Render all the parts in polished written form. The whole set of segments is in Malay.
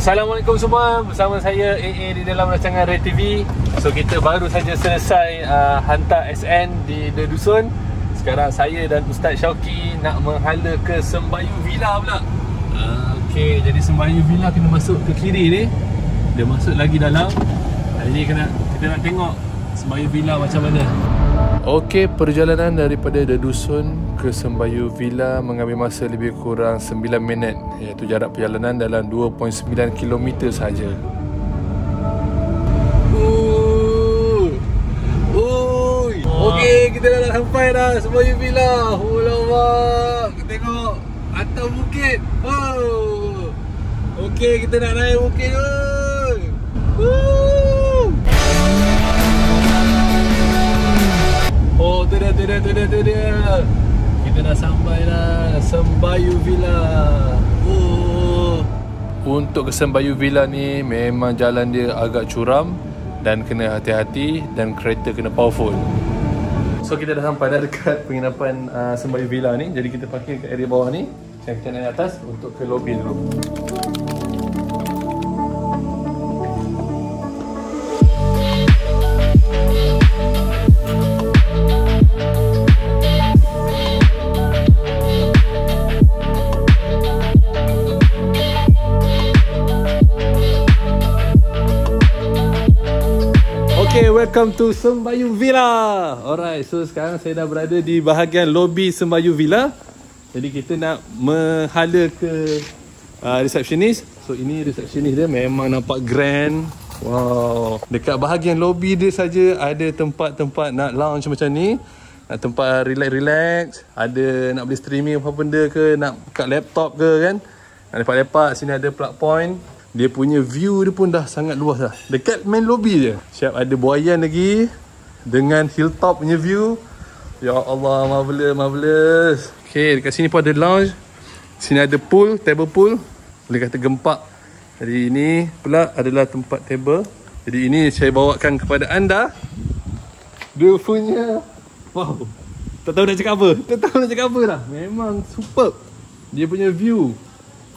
Assalamualaikum semua, bersama saya AA di dalam rancangan Red TV. So kita baru saja selesai hantar SN di The Dusun. Sekarang saya dan Ustaz Syauqi nak menghala ke Sembayu Villa pula. Okey, jadi Sembayu Villa kena masuk ke kiri ni. Dia masuk lagi dalam. Jadi kita nak tengok Sembayu Villa macam mana. Okey, perjalanan daripada The Dusun ke Sembayu Villa mengambil masa lebih kurang 9 minit, iaitu jarak perjalanan dalam 2.9 km sahaja. Okey, kita dah sampai dah Sembayu Villa. Alamak, tengok atas bukit. Okey, kita nak naik bukit tu. Oh, tu dia. Kita dah sampai dah Sembayu Villa. Untuk ke Sembayu Villa ni memang jalan dia agak curam dan kena hati-hati dan kereta kena powerful. So kita dah sampai dah dekat penginapan Sembayu Villa ni. Jadi kita parking kat area bawah ni. Dan kita naik atas untuk ke lobi dulu. Okay, welcome to Sembayu Villa. Alright, so sekarang saya dah berada di bahagian lobi Sembayu Villa. Jadi kita nak menghala ke receptionist. So ini receptionist dia memang nampak grand. Wow. Dekat bahagian lobi dia saja ada tempat-tempat nak lounge macam ni. Nak tempat relax-relax. Ada nak beli streaming apa benda ke, nak buka laptop ke kan. Nak lepak-lepak, sini ada plug point. Dia punya view dia pun dah sangat luas dah. Dekat main lobby je. Siap ada buaian lagi. Dengan hilltop punya view. Ya Allah, marvelous. Okay, dekat sini pun ada lounge. Sini ada pool, table pool. Boleh kata gempak. Jadi ini pula adalah tempat table. Jadi ini saya bawakan kepada anda. Dia punya, wow, tak tahu nak cakap apa dah. Memang superb. Dia punya view.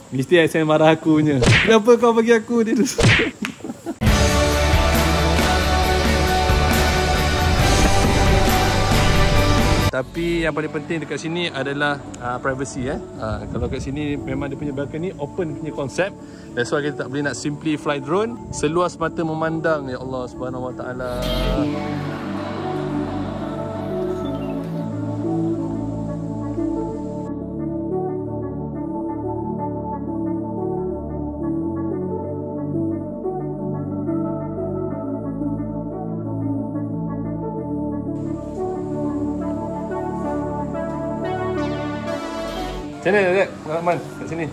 Mesti Aisyah marah aku punya. Kenapa kau bagi aku dia tu? Tapi yang paling penting dekat sini adalah privacy. Kalau kat sini memang dia punya balcony open punya konsep. That's why kita tak boleh nak simply fly drone. Seluas mata memandang, ya Allah Subhanahu Wa Taala. Macam mana Zek? Pengalaman kat sini?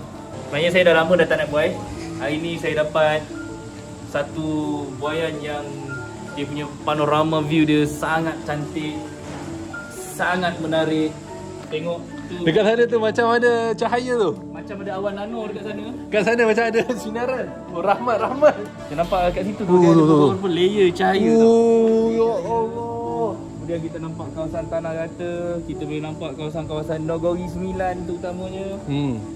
Sebenarnya saya dah lama dah tak nak buai. Hari ni saya dapat satu buaian yang dia punya panorama view dia sangat cantik, sangat menarik. Tengok tu. Dekat sana tu macam ada cahaya tu. Macam ada awan nano dekat sana. Kat sana macam ada sinaran. Oh, rahmat. Kita nampak kat situ tu dia ada beberapa layer cahaya tu. Ya Allah. Kemudian kita nampak kawasan Tanah Rata. Kita boleh nampak kawasan-kawasan Nogori 9 terutamanya.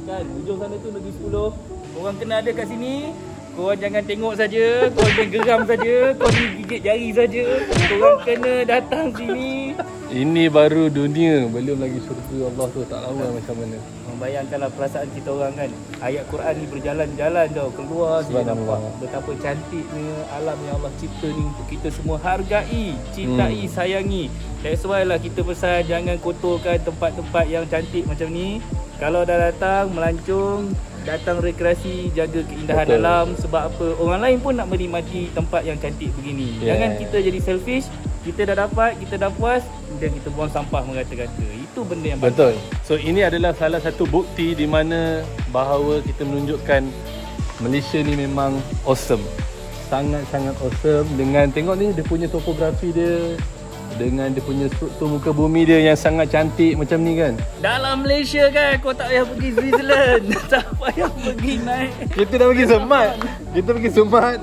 Kan, hujung sana tu Negeri 10. Korang kena ada kat sini. Korang jangan tengok saja, korang jangan geram saja, korang gigit jari saja. Korang kena datang sini. Ini baru dunia, belum lagi surga Allah tu tak lama macam mana. Bayangkanlah perasaan kita orang kan. Ayat Quran ni berjalan-jalan tau, keluar dia nampak betapa cantiknya alam yang Allah cipta ni untuk kita semua hargai, cintai, sayangi. That's why lah kita pesan jangan kotorkan tempat-tempat yang cantik macam ni. Kalau dah datang melancong, datang rekreasi, jaga keindahan alam. Sebab apa? Orang lain pun nak menikmati tempat yang cantik begini. Jangan kita jadi selfish. Kita dah dapat, kita dah puas dan kita buang sampah merata-rata. Itu benda yang betul. So ini adalah salah satu bukti di mana bahawa kita menunjukkan Malaysia ni memang awesome. Sangat-sangat awesome. Dengan tengok ni dia punya topografi dia, dengan dia punya struktur muka bumi dia yang sangat cantik macam ni kan. Dalam Malaysia kan, kau tak payah pergi Switzerland. Tak payah pergi naik. Kita dah pergi Semat. Kita pergi Semat,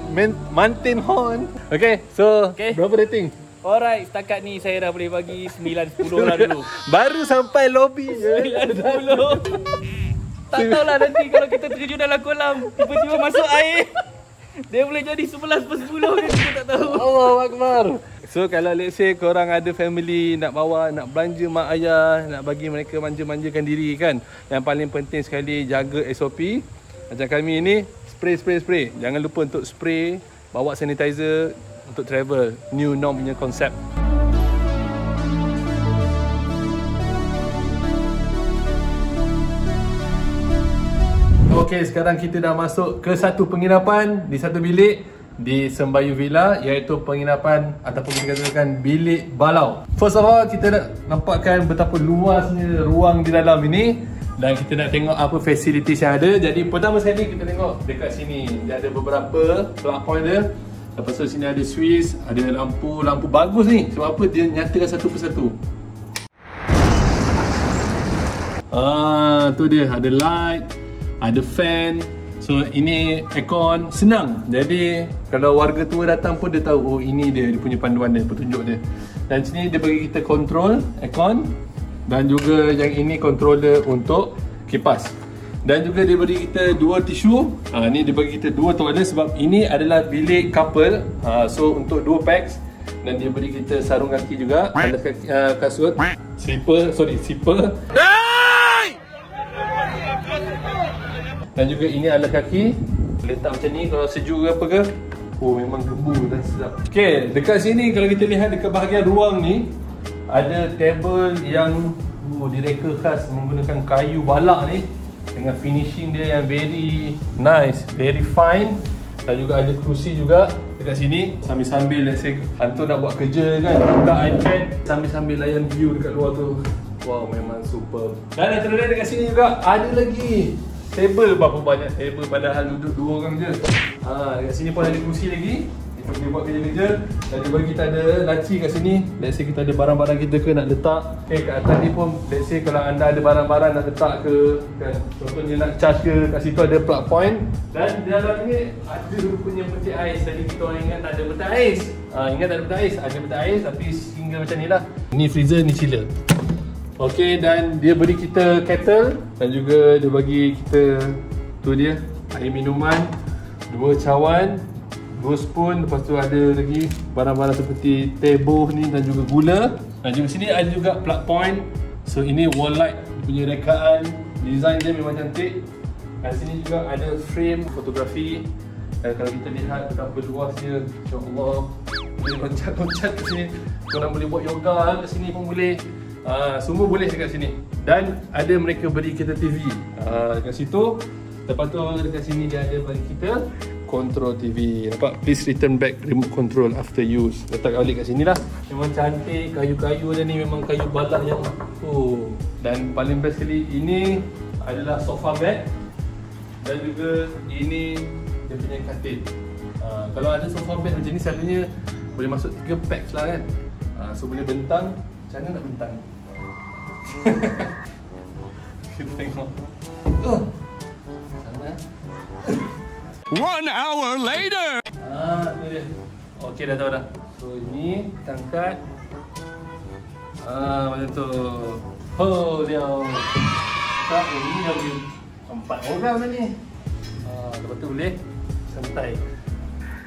Mountain Horn. Okay, so berapa rating? Alright, setakat ni saya dah boleh bagi 9-10 lah dulu. Baru sampai lobi je. 9-10. Tak tahulah nanti kalau kita terjun dalam kolam, tiba-tiba masuk air. Dia boleh jadi 11 per 10 kan, kita tak tahu. Allahu Akbar. So kalau let's say korang ada family nak bawa, nak belanja mak ayah, nak bagi mereka manja-manjakan diri kan, yang paling penting sekali jaga SOP. Macam kami ni, spray. Jangan lupa untuk spray, bawa sanitizer untuk travel. New norm punya konsep. Okey, sekarang kita dah masuk ke satu penginapan di satu bilik di Sembayu Villa, iaitu penginapan ataupun kita katakan bilik balau. First of all, kita nak nampakkan betapa luasnya ruang di dalam ini dan kita nak tengok apa facilities yang ada. Jadi pertama sekali kita tengok dekat sini, dia ada beberapa plug point dia. Lepas tu sini ada switch, ada lampu bagus ni. Sebab apa? Dia nyatakan satu persatu. Tu dia, ada light, ada fan. So ini aircon, senang. Jadi kalau warga tua datang pun dia tahu, oh ini dia punya panduan dia, petunjuk dia. Dan sini dia bagi kita control aircon. Dan juga yang ini controller untuk kipas. Dan juga dia bagi kita dua tisu. Ni dia bagi kita dua toilet sebab ini adalah bilik couple. So untuk dua packs. Dan dia beri kita sarung kaki juga, ada kasut, zipper. Dan juga ini alas kaki. Letak macam ni kalau sejuk ke apa ke. Oh memang gembur dan sedap. Okay, dekat sini kalau kita lihat dekat bahagian ruang ni, ada table yang direka khas menggunakan kayu balak ni, dengan finishing dia yang very nice, very fine. Dan juga ada kerusi juga dekat sini. Sambil-sambil let's say hantu nak buat kerja kan, buka iPad sambil-sambil layan view dekat luar tu. Wow, memang super. Dan terus dekat sini juga ada lagi table. Berapa banyak table padahal duduk dua orang je. Dekat sini pun ada kerusi lagi. Kita boleh buat kerja-kerja. Dan dia bagi kita ada laci kat sini. Let's say kita ada barang-barang kita ke nak letak. Kat atas ni pun let's say kalau anda ada barang-barang nak letak ke kan, contohnya nak charge ke, kat situ ada plug point. Dan di dalam ni ada rupanya peti ais. Tadi kita orang ingat tak ada peti ais. Ingat tak ada peti ais? Ada peti ais tapi single macam ni lah. Ni freezer, ni chiller. Okey, dan dia beri kita kettle. Dan juga dia bagi kita, tu dia, air minuman, 2 cawan, 2 spoon. Lepas tu ada lagi barang-barang seperti teh boh ni dan juga gula. Dan juga sini ada juga plug point. So ini wall light punya rekaan. Design dia memang cantik. Dan sini juga ada frame fotografi. Dan kalau kita lihat betapa luasnya, insya-Allah boleh loncat-loncat kat sini. Korang boleh buat yoga kat sini pun boleh. Semua boleh dekat sini. Dan ada mereka beri kita TV dekat situ. Lepas tu dekat sini dia ada bagi kita control TV. Nampak? Please return back remote control after use. Letak balik kat sini lah. Memang cantik. Kayu-kayu dia ni memang kayu balak yang dan paling best sekali, ini adalah sofa bed. Dan juga ini dia punya katil. Kalau ada sofa bed macam ni selalunya boleh masuk 3 packs lah kan. So boleh bentang. Macam mana nak bentang? Kita tengok. Sana. 1 hour later. Tu dia. Okey, dah tahu dah. So ini kita angkat. Macam tu. Dia. Tak, ini dah boleh 4 orang dah ni. Lepas tu boleh santai.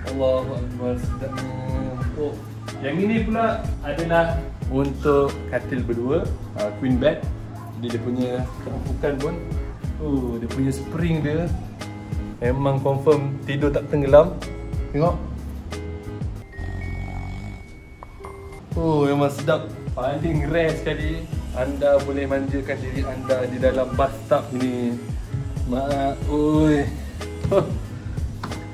Allahu Akbar, sedapnya. Yang ini pula adalah untuk katil berdua, queen bed. Jadi dia punya keempukan pun, dia punya spring dia memang confirm tidur tak tenggelam. Tengok. Memang sedap. Paling rare sekali anda boleh manjakan diri anda di dalam bathtub ini.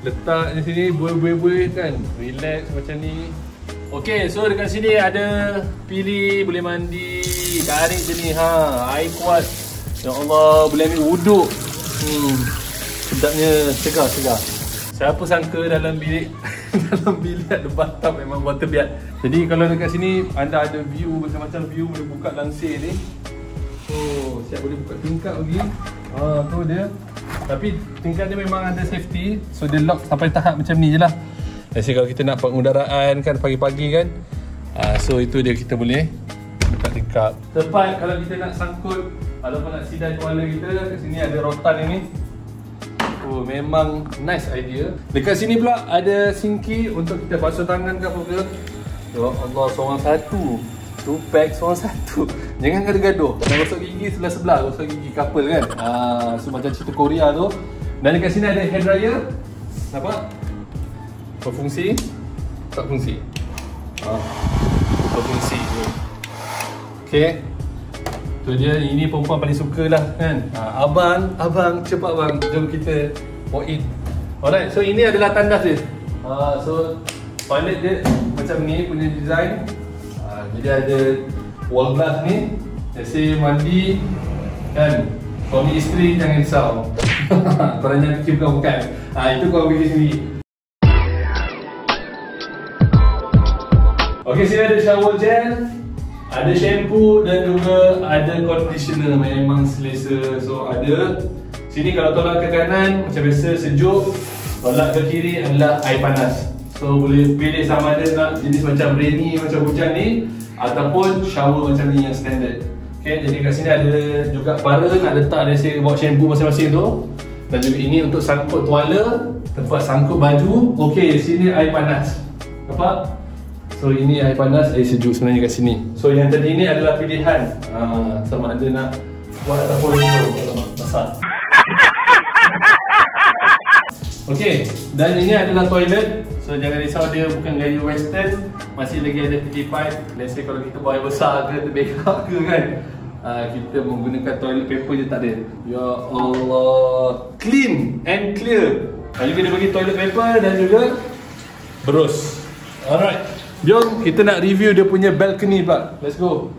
Letak di sini buih-buih kan, relax macam ni. Okey, so dekat sini ada pilih boleh mandi, tarik je ni air kuat. Ya Allah, boleh ambil wuduk. Sedapnya, segar. Siapa sangka dalam bilik ada bathtub memang water biat. Jadi kalau dekat sini anda ada view macam-macam view, boleh buka langsir ni. Siap boleh buka tingkap lagi. Tu dia. Tapi tingkap dia memang ada safety. So dia lock sampai tahap macam ni je lah. Jadi kalau kita nak pengudaraan kan pagi-pagi kan, so itu dia, kita boleh buka tingkap. Tepat kalau kita nak sangkut Kalau kau nak sidai tuala kita, kat sini ada rotan ini. Oh, memang nice idea. Dekat sini pula ada sinki untuk kita basuh tangan ke apa ke. Ya Allah, seorang satu. 2 pack seorang satu. Jangan gaduh-gaduh. Nak gosok gigi sebelah-sebelah, gosok gigi couple kan. So macam cerita Korea tu. Dan dekat sini ada hair dryer. Nampak? Berfungsi. Tak fungsi. Berfungsi. Okay. Tu dia, ini perempuan paling suka lah kan. Abang, cepat bang, jom kita walk in. Alright, so ini adalah tandas dia. So toilet dia macam ni punya design. Jadi ada wall glass ni. Let's say mandi kan, suami isteri jangan risau. Korang jangan fikir bukan. Itu korang fikir sendiri. Okay, sini ada shower gel, ada shampoo dan juga ada conditioner. Memang selesa. So ada sini, kalau tolak ke kanan macam biasa sejuk, tolak ke kiri adalah air panas. So boleh pilih sama ada nak jenis macam rainy, macam hujan ni, ataupun shower macam ni yang standard. Okay, jadi kat sini ada juga bara nak letak dari bawa shampoo masing-masing tu. Dan juga ini untuk sangkut tuala, tempat sangkut baju. Okay, sini air panas. Nampak? So ini air panas, air sejuk sebenarnya kat sini. So yang tadi ni adalah pilihan, sama ada nak buat ataupun masak. Okay, dan ini adalah toilet. So jangan risau, dia bukan gaya western, masih lagi ada pipe. Let's say kalau kita buat air besar ke, terbekak ke kan, kita menggunakan toilet paper je tak ada. Ya Allah, clean and clear. Lalu kita bagi toilet paper dan juga berus. Alright, jom kita nak review dia punya balcony pula. Let's go.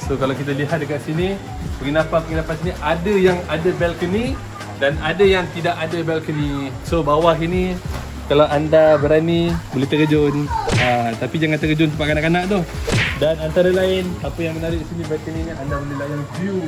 So kalau kita lihat dekat sini, penginapan sini ada yang ada balcony dan ada yang tidak ada balcony. So bawah ini, kalau anda berani boleh terjun, tapi jangan terjun tempat kanak-kanak tu. Dan antara lain, apa yang menarik di sini balcony ni, anda boleh layan view,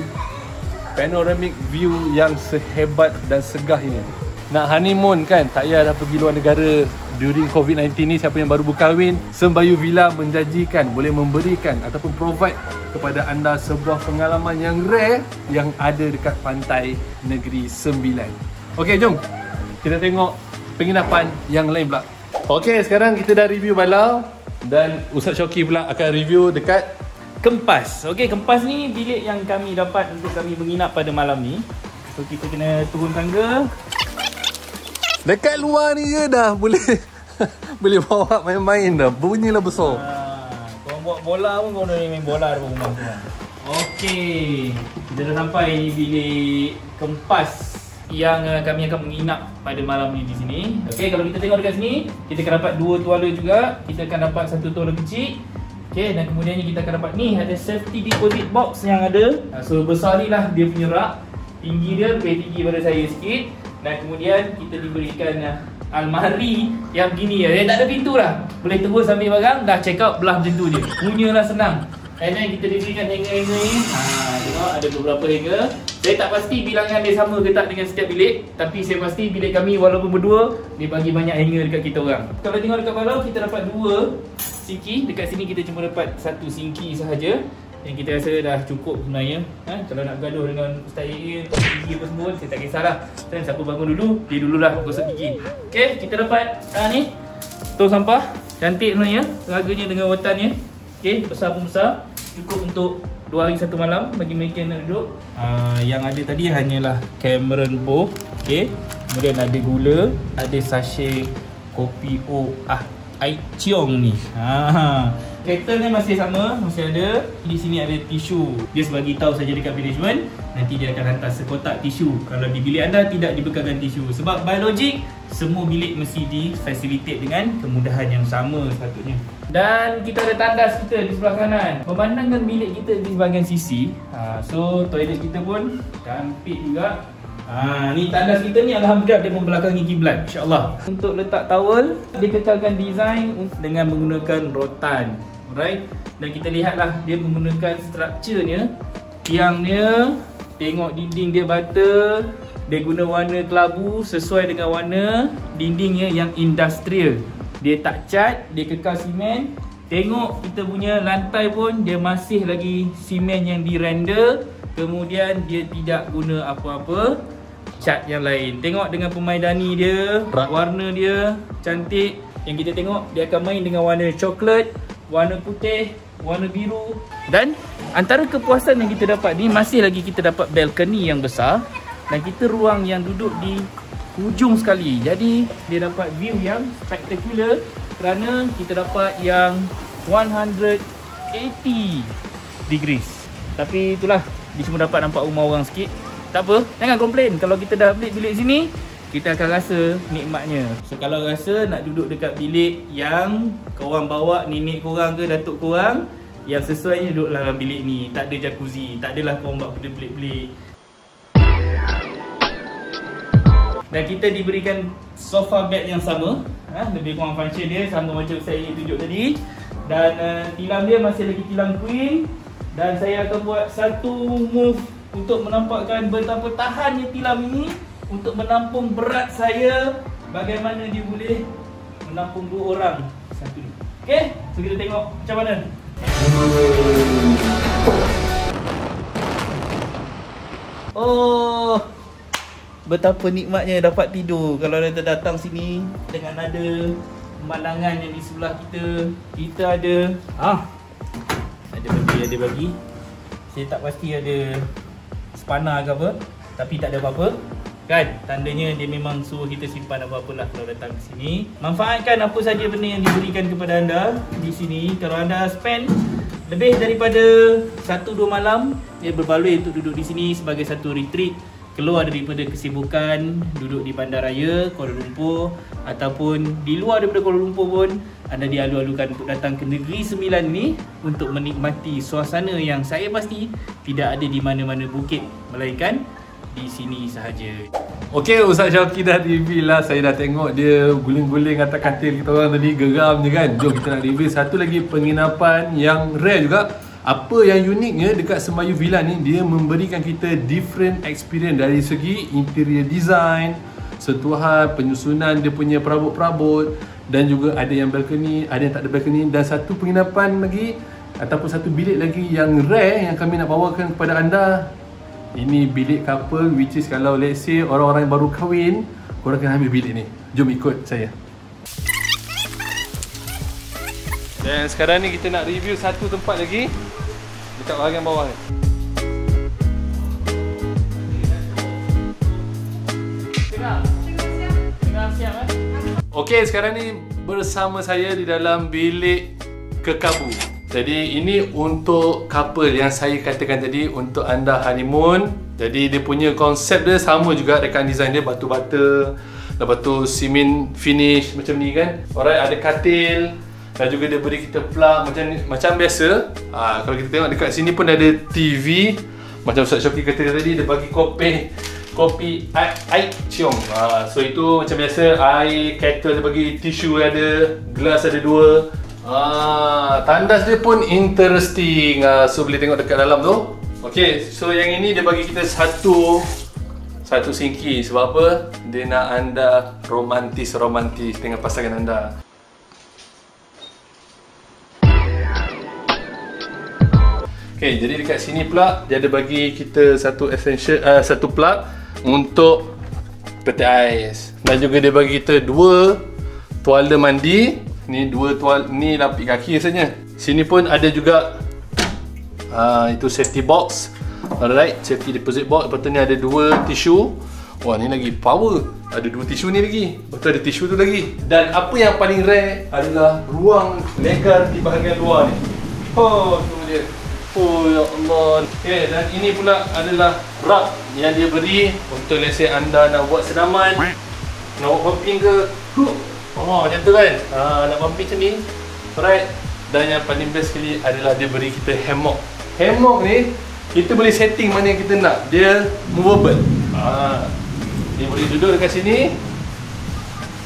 panoramic view yang sehebat dan segah ini. Nak honeymoon kan, tak payah dah pergi luar negara. During COVID-19 ni, siapa yang baru berkahwin, Sembayu Villa menjanjikan boleh memberikan ataupun provide kepada anda sebuah pengalaman yang rare yang ada dekat pantai Negeri Sembilan. Okey, jom kita tengok penginapan yang lain pula. Okey, sekarang kita dah review Balau dan Ustaz Syauqi pula akan review dekat Kempas. Okey, Kempas ni bilik yang kami dapat untuk kami menginap pada malam ni. So kita kena turun tangga. Dekat luar ni je dah boleh boleh bawa main-main dah. Bunyilah besar. Korang buat bola pun korang boleh main bola depan rumah tu. Okey, kita dah sampai di bilik Kempas yang kami akan menginap pada malam ni di sini. Okey, kalau kita tengok dekat sini, kita akan dapat 2 tuala juga. Kita akan dapat 1 tuala kecil. Okey, dan kemudiannya kita akan dapat ni ada safety deposit box yang ada. So besar ni lah dia punya rak. Tinggi dia lebih tinggi pada saya sikit. Dan kemudian kita diberikan almari yang begini. Tak ada pintu lah. Boleh terus ambil barang, dah check out belah macam tu je. Punyalah senang. And then kita diberikan hanger-hanger ni. Tengok ada beberapa hanger. Saya tak pasti bilangan dia sama ke tak dengan setiap bilik, tapi saya pasti bilik kami walaupun berdua, dia bagi banyak hanger dekat kita orang. Kalau tengok dekat Balau, kita dapat 2 sinki. Dekat sini kita cuma dapat 1 sinki sahaja, yang kita rasa dah cukup sebenarnya. Kalau nak gaduh dengan Ustaz AA, gigi apa semua, saya tak kisahlah. Dan siapa bangun dulu, dia dululah gosok gigi. Okay, kita dapat ni tong sampah. Cantik sebenarnya, harganya dengan wetannya. Okay, besar pun besar. Cukup untuk 2 hari 1 malam bagi mereka yang nak duduk. Yang ada tadi hanyalah Cameron Boh. Okay, kemudian ada gula, ada sachet kopi Ai Ciong ni. Kettle ni masih sama, masih ada. Di sini ada tisu. Dia sebagi tahu saja dekat management, nanti dia akan hantar sekotak tisu kalau di bilik anda tidak dibekalkan tisu. Sebab by logic, semua bilik mesti difacilitate dengan kemudahan yang sama sepatutnya. Dan kita ada tandas kita di sebelah kanan. Memandangkan bilik kita di sebahagian sisi, so toilet kita pun cantik juga. Ni tandas kita ni alhamdulillah dia membelakangi kiblat, insya-Allah. Untuk letak towel, dia kekalkan design dengan menggunakan rotan. Alright. Dan kita lihatlah dia menggunakan strukturnya. Tiangnya, tengok dinding dia bata. Dia guna warna kelabu sesuai dengan warna dindingnya yang industrial. Dia tak cat, dia kekal simen. Tengok kita punya lantai pun dia masih lagi simen yang di-render Kemudian dia tidak guna apa-apa cat yang lain. Tengok dengan pemaidani dia, warna dia cantik. Yang kita tengok dia akan main dengan warna coklat, warna putih, warna biru. Dan antara kepuasan yang kita dapat ni, masih lagi kita dapat balcony yang besar. Dan kita ruang yang duduk di hujung sekali. Jadi dia dapat view yang spectacular kerana kita dapat yang 180 degrees. Tapi itulah, dia cuma dapat nampak rumah orang sikit. Tak apa, jangan komplain. Kalau kita dah beli bilik sini, kita akan rasa nikmatnya. So kalau rasa nak duduk dekat bilik yang korang bawa nenek korang ke datuk korang, yang sesuainya duduklah dalam bilik ni. Tak ada jacuzzi, tak adalah korang buat benda pelik-pelik. Dan kita diberikan sofa bed yang sama, lebih kurang function dia sama macam saya tunjuk tadi. Dan tilam dia masih lagi tilam queen. Dan saya akan buat satu move untuk menampakkan betapa tahannya tilam ini untuk menampung berat saya. Bagaimana dia boleh menampung 2 orang satu ni. Okay, so kita tengok macam mana. Oh, betapa nikmatnya dapat tidur kalau kita datang sini dengan ada pemandangan yang di sebelah kita. Kita ada ada bagi. Saya tak pasti ada spana ke apa, tapi tak ada apa-apa. Kan? Tandanya dia memang suruh kita simpan apa-apalah kalau datang ke sini. Manfaatkan apa saja benda yang diberikan kepada anda di sini. Kalau anda spend lebih daripada 1-2 malam, dia berbaloi untuk duduk di sini sebagai satu retreat. Keluar daripada kesibukan, duduk di bandaraya Kuala Lumpur ataupun di luar daripada Kuala Lumpur pun, anda dialu-alukan untuk datang ke Negeri Sembilan ni untuk menikmati suasana yang saya pasti tidak ada di mana-mana bukit, melainkan di sini sahaja. Okey, Ustaz Syauqi dah review lah. Saya dah tengok dia guling-guling atas katil kita orang tadi, geram je kan. Jom kita nak review satu lagi penginapan yang rare juga. Apa yang uniknya dekat Sembayu Villa ni, dia memberikan kita different experience dari segi interior design, sentuhan, penyusunan dia punya perabot-perabot, dan juga ada yang balcony, ada yang tak ada balcony. Dan satu penginapan lagi ataupun satu bilik lagi yang rare yang kami nak bawakan kepada anda. Ini bilik couple, which is kalau let's say orang-orang yang baru kahwin, korang kena ambil bilik ni. Jom ikut saya. Dan sekarang ni kita nak review satu tempat lagi dekat bahagian bawah ni. Tengah siap Okey, sekarang ni bersama saya di dalam bilik kekabu. Jadi ini untuk couple yang saya katakan tadi, untuk anda honeymoon. Jadi dia punya konsep dia sama juga, rekan design dia batu bata, lepas tu cement finish macam ni kan. Alright, ada katil. Dan juga dia beri kita plug macam biasa. Kalau kita tengok dekat sini pun ada TV. Macam Ustaz Syauqi kata tadi, dia bagi kopi air ciong. So itu macam biasa, air, kettle dia bagi, tisu ada, gelas ada 2. Tandas dia pun interesting. So boleh tengok dekat dalam tu. Okay, so yang ini dia bagi kita satu sinki. Sebab apa? Dia nak anda romantis dengan pasangan anda. Okay, jadi dekat sini pula dia ada bagi kita satu satu plug untuk peti ais. Dan juga dia bagi kita 2 tuala mandi. Ni 2 tuala, ni lapik kaki rasanya. Sini pun ada juga itu safety box. Alright, safety deposit box. Lepas tu ni ada 2 tisu. Wah, ni lagi power. Ada 2 tisu ni lagi. Lepas tu ada tisu tu lagi. Dan apa yang paling rare adalah ruang legar di bahagian luar ni. Oh, tu dia. Oh ya Allah. Okay, dan ini pula adalah rak yang dia beri untuk let's say anda nak buat senaman, nak buat pumping ke. Macam tu kan. Nak pumping macam ni. Alright. Dan yang paling best sekali adalah dia beri kita hammock. Hammock ni kita boleh setting mana yang kita nak. Dia movable. Dia boleh duduk dekat sini.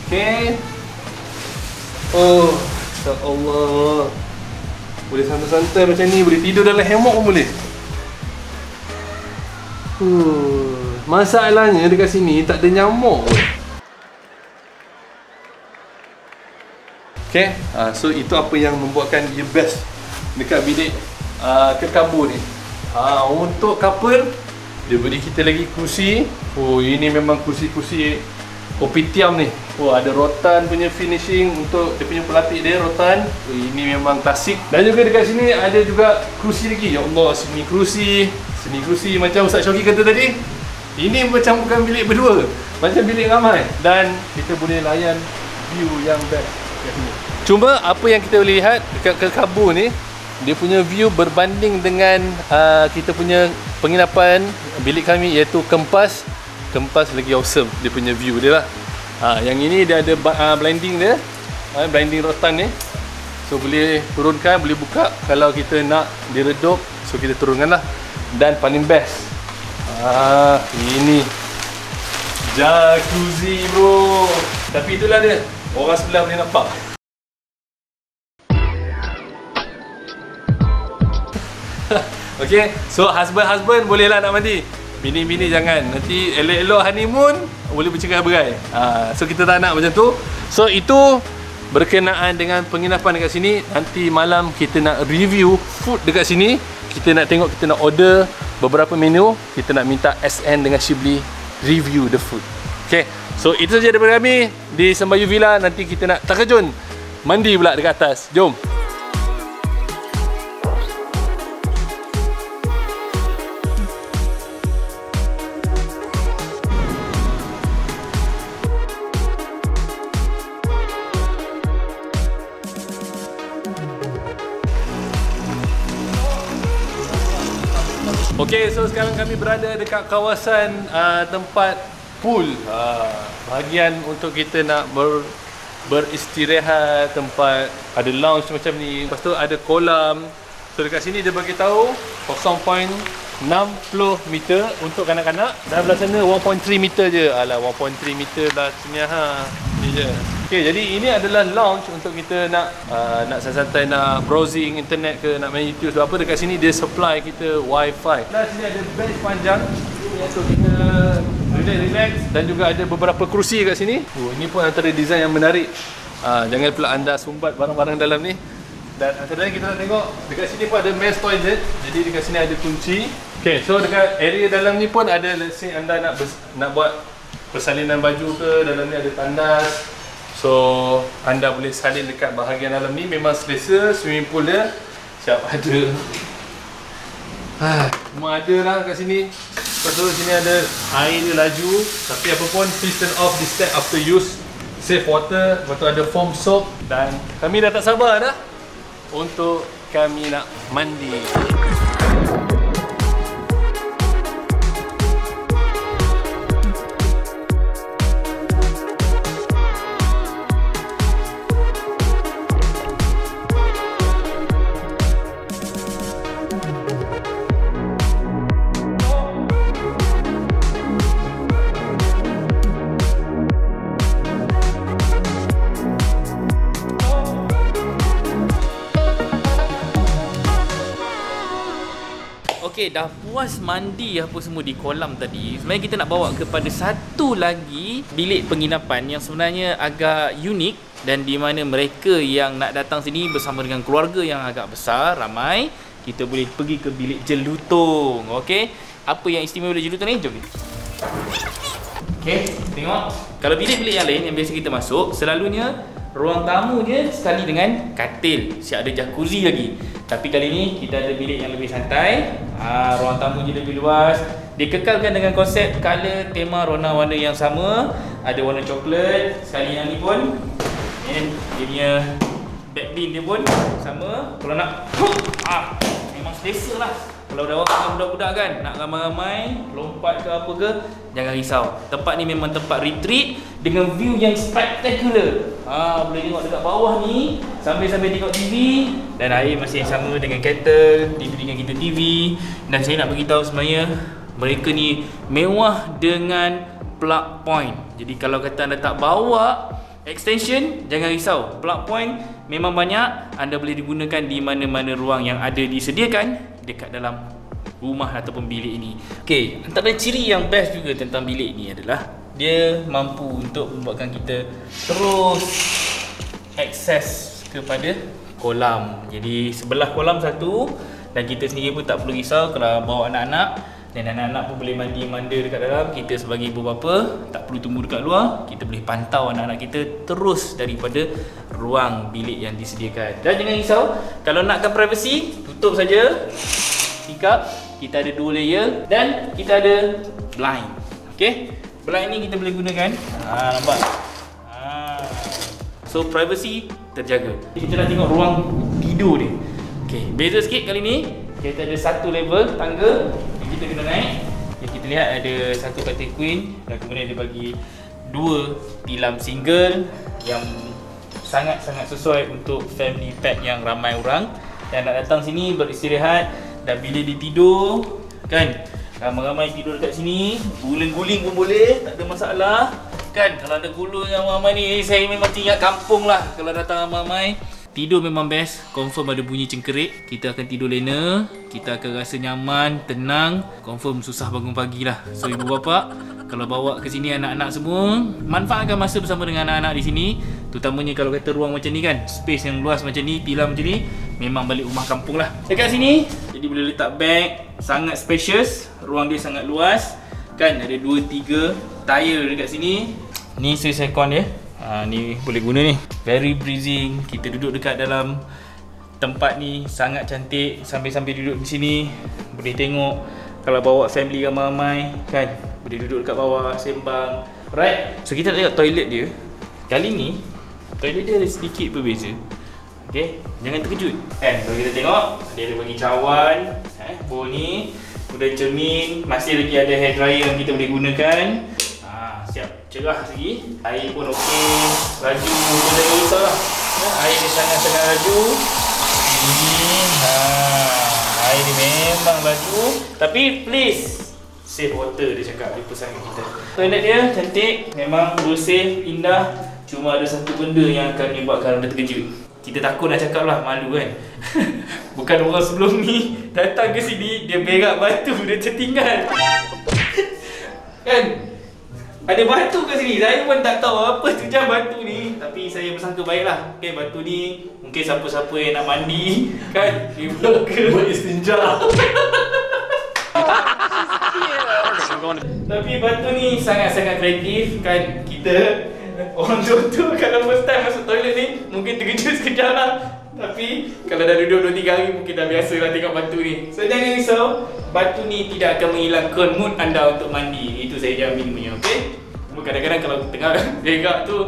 Okay. Oh, ya Allah. Boleh santai-santai macam ni, boleh tidur dalam hammock pun boleh. Masalahnya dekat sini tak ada nyamuk pun. Okay, so itu apa yang membuatkan dia best dekat bilik kekabu ni. Untuk couple, dia beri kita lagi kerusi. Oh, ini memang kerusi-kerusi kopitiam ni. Oh, ada rotan punya finishing untuk dia punya pelapik dia, rotan. Oh, ini memang klasik. Dan juga dekat sini ada juga kerusi lagi. Ya Allah, sini kerusi macam Ustaz Syauqi kata tadi. Ini macam bukan bilik berdua, macam bilik ramai. Dan kita boleh layan view yang best kat sini. Cuma apa yang kita boleh lihat dekat Kekabu ni, dia punya view berbanding dengan kita punya penginapan bilik kami, iaitu Kempas lagi awesome dia punya view dia lah. Yang ini dia ada blinding dia, blinding rotan ni. So boleh turunkan, boleh buka. Kalau kita nak diredup, so kita turunkan lah. Dan paling best, ini jacuzzi bro. Tapi itulah dia, orang sebelah boleh nampak. Okay, so husband bolehlah nak mandi. Bini-bini jangan. Nanti elok-elok honeymoon boleh bercerai-berai. So kita tak nak macam tu. So itu berkenaan dengan penginapan dekat sini. Nanti malam kita nak review food dekat sini. Kita nak tengok, kita nak order beberapa menu. Kita nak minta SN dengan Shibli review the food. Okay, so itu saja daripada kami di Sembayu Villa. Nanti kita nak terjun mandi pula dekat atas. Jom. Okay, so sekarang kami berada dekat kawasan tempat pool, bahagian untuk kita nak beristirahat, tempat ada lounge macam ni. Lepas tu ada kolam. So dekat sini dia bagi tahu 0.60 meter untuk kanak-kanak, dan belah sana 1.3 meter je. Alah, 1.3 meter lah sini ni je. Okay, jadi ini adalah lounge untuk kita nak santai-santai, nak browsing internet ke, nak main YouTube. Sebab apa, dekat sini dia supply kita wifi. Dan sini ada bench panjang untuk kita relax, dan juga ada beberapa kerusi kat sini. Ini pun antara design yang menarik. Jangan pula anda sumbat barang-barang dalam ni. Dan antara lain kita nak tengok, dekat sini pun ada men's toilet. Jadi dekat sini ada kunci. Okay, so dekat area dalam ni pun ada, let's say anda nak buat persalinan baju ke, dalam ni ada tandas. So anda boleh salin dekat bahagian dalam ni. Memang selesa, swimming pool dia siap ada. Semua ada lah kat sini. Lepas tu sini ada air dia laju. Tapi apa pun, please turn off this tap after use. Save water. Lepas tu ada foam soap. Dan kami dah tak sabar dah untuk kami nak mandi. Okay, dah puas mandi apa semua di kolam tadi. Sebenarnya kita nak bawa kepada satu lagi bilik penginapan yang sebenarnya agak unik, dan di mana mereka yang nak datang sini bersama dengan keluarga yang agak besar, ramai, kita boleh pergi ke bilik jelutong. Okay, apa yang istimewa bilik jelutong ni? Jom. Okay, tengok. Kalau bilik-bilik yang lain yang biasa kita masuk, selalunya ruang tamu je sekali dengan katil, siap ada jacuzzi lagi. Tapi kali ni kita ada bilik yang lebih santai. Ruang tamu je lebih luas. Dikekalkan dengan konsep color, tema warna-warna yang sama. Ada warna coklat. Sekali yang ni pun, dia punya backline dia pun sama. Kalau nak memang selesa lah. Kalau dah orang budak-budak kan, nak ramai-ramai lompat ke apa ke, jangan risau. Tempat ni memang tempat retreat dengan view yang spectacular. Boleh tengok dekat bawah ni sambil-sambil tengok TV, dan air masih sama dengan kettle, diberikan kita TV. Dan saya nak beritahu sebenarnya mereka ni mewah dengan plug point. Jadi kalau kata anda tak bawa extension, jangan risau. Plug point memang banyak, anda boleh digunakan di mana-mana ruang yang ada disediakan dekat dalam rumah ataupun bilik ini. Okay, antara ciri yang best juga tentang bilik ni adalah dia mampu untuk membuatkan kita terus akses kepada kolam. Jadi sebelah kolam satu, Dan kita sendiri pun tak perlu risau kalau bawa anak-anak. Dan anak-anak pun boleh mandi-manda dekat dalam. Kita sebagai ibu bapa tak perlu tunggu dekat luar. Kita boleh pantau anak-anak kita terus daripada ruang bilik yang disediakan. Dan jangan risau, kalau nakkan privacy, tutup saja tingkap. Kita ada 2 layer dan kita ada blind. Okey, blind ni kita boleh gunakan. Nampak? So privacy terjaga. Kita nak tengok ruang tidur dia. Okey, beza sikit kali ni. Kita ada 1 level tangga yang kita kena naik. Yang kita lihat ada 1 katil queen dan kemudian dia bagi 2 tilam single yang sangat-sangat sesuai untuk family pack yang ramai orang yang nak datang sini beristirahat. Dan bila dia tidur kan, ramai-ramai tidur dekat sini, guling-guling pun boleh, tak ada masalah kan. Kalau ada gulung yang ramai ni, saya memang ingat kampung lah kalau datang ramai-ramai. Tidur memang best, confirm ada bunyi cengkerik. Kita akan tidur lena, kita akan rasa nyaman, tenang. Confirm susah bangun pagi lah. So ibu bapa, kalau bawa ke sini anak-anak semua, manfaatkan masa bersama dengan anak-anak di sini. Terutamanya kalau kata ruang macam ni kan, space yang luas macam ni, tilam macam ni, memang balik rumah kampung lah. Dekat sini, jadi boleh letak beg, sangat spacious. Ruang dia sangat luas kan, ada 2-3 tire dekat sini. Ni space aircon dia. Ni boleh guna ni. Very breezy. Kita duduk dekat dalam tempat ni sangat cantik. Sambil-sambil duduk di sini boleh tengok. Kalau bawa family ramai-ramai kan, boleh duduk dekat bawah sembang. Alright. So kita nak tengok toilet dia. Kali ni toilet dia ada sedikit berbeza. Okay, jangan terkejut kan. Kalau kita tengok, dia ada bagi cawan, bowl ni, kemudian cermin, masih lagi ada hair dryer yang kita boleh gunakan. Siap, cerah lagi. Air pun okey, laju pun jangan risau lah. Air dia sangat-sangat laju. Air dia memang laju. Tapi please save water, dia cakap, dia pesan kita. Toilet dia cantik, memang bersih, indah. Cuma ada satu benda yang akan menyebabkan anda terkejut. Kita takut nak cakap lah, malu kan. Bukan orang sebelum ni datang ke sini, dia berak batu, dia tertinggal. Kan? Ada batu kat sini, saya pun tak tahu apa tujuan batu ni. Tapi saya bersangka baiklah. Okay, batu ni mungkin siapa-siapa yang nak mandi kan, dia ke beristinja. Tapi batu ni sangat-sangat kreatif kan. Kita orang tua kalau first time masuk toilet ni mungkin terkejut sekejap lah. Tapi kalau dah duduk 2-3 hari mungkin dah biasa lah tengok batu ni. So jangan risau, batu ni tidak akan menghilangkan mood anda untuk mandi. Itu saya jamin punya, okey? Kadang-kadang kalau tengah berak tu,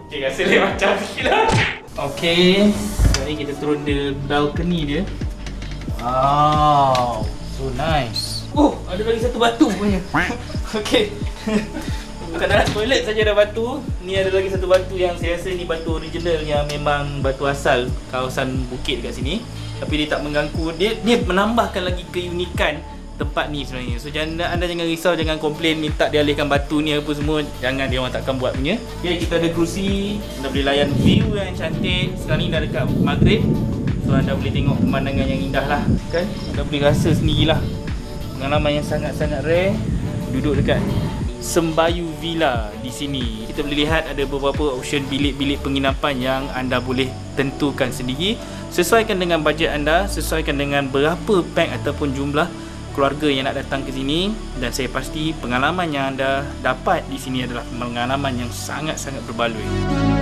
okey, rasa lain macam sikit lah. Okey, sekarang kita turun di balcony dia. Wow, so nice. Ada lagi satu batu punya. Okey. Bukan dalam toilet saja ada batu. Ni ada lagi satu batu yang saya rasa ni batu original yang memang batu asal kawasan bukit dekat sini. Tapi dia tak mengganggu. Dia menambahkan lagi keunikan tempat ni sebenarnya. So anda jangan risau, jangan komplain minta dia alihkan batu ni apa semua. Jangan, dia orang takkan buat punya. Okay, kita ada kerusi. Anda boleh layan view yang cantik. Sekarang ni dah dekat maghrib. So anda boleh tengok pemandangan yang indah lah kan. Anda boleh rasa sendirilah pengalaman yang sangat-sangat rare duduk dekat Sembayu Villa di sini. Kita boleh lihat ada beberapa option bilik-bilik penginapan yang anda boleh tentukan sendiri. Sesuaikan dengan bajet anda, sesuaikan dengan berapa pack ataupun jumlah keluarga yang nak datang ke sini. Dan saya pasti pengalaman yang anda dapat di sini adalah pengalaman yang sangat-sangat berbaloi.